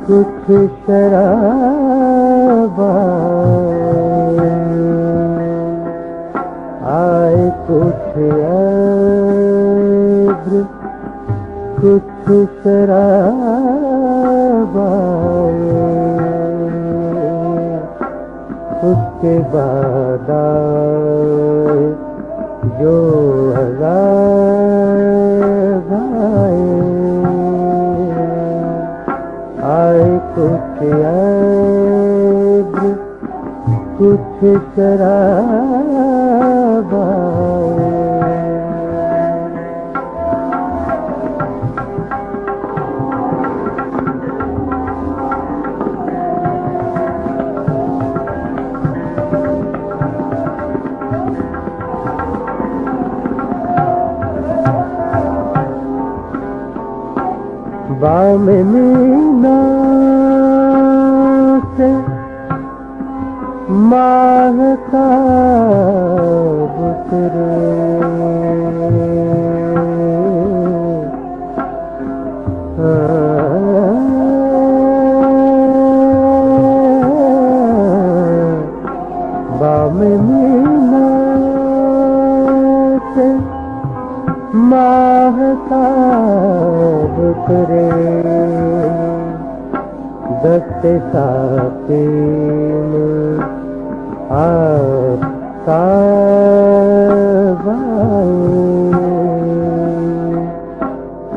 कुछ शराब आए, कुछ अब्र, कुछ शराब आए, उसके बाद आए जो अज़ाब आए, आए कुछ अब्र, कुछ शराब आए। बाम मीना से माहताब उतरे, बाम मीना से माहताब उतरे, दस्ते साक़ी में आफ्ताब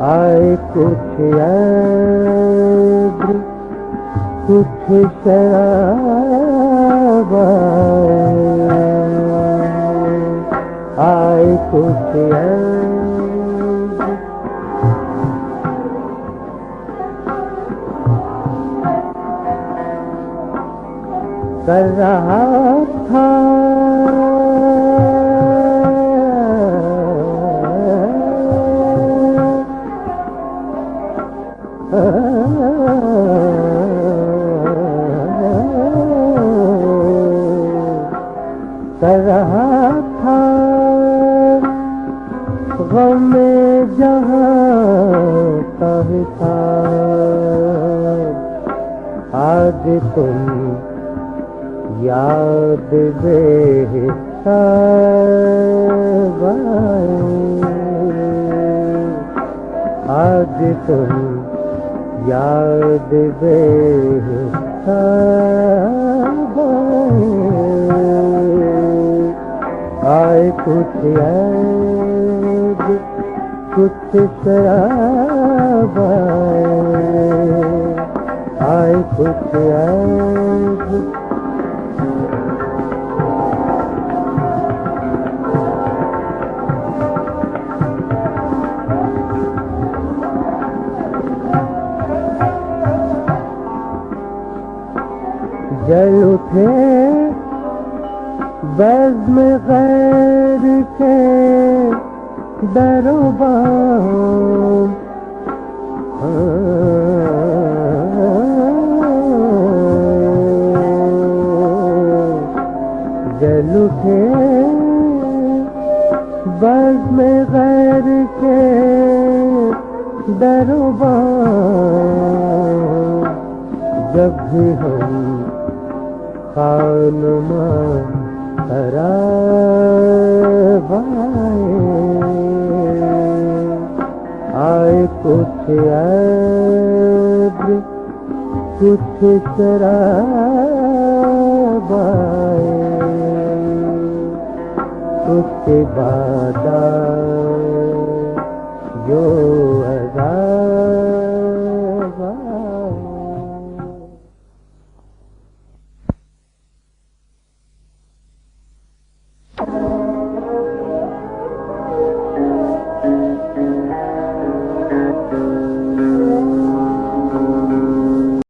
आए, कुछ अब्र, कुछ शराब आए, कुछ कर रहा था कर रहा था गम में जहाँ का हिसाब, आज तुम याद बेहिसाब आए, आज तुम याद बेहिसाब आए, कुछ याद, कुछ शराब आए, कुछ याद। जल उठे बज़्म गैर के दरोबाम, जल उठे बज़्म गैर के दरोबाम, जब भी हम खानमा खराब आए, कुछ अब्र, कुछ शराब आए, उसके बाद जो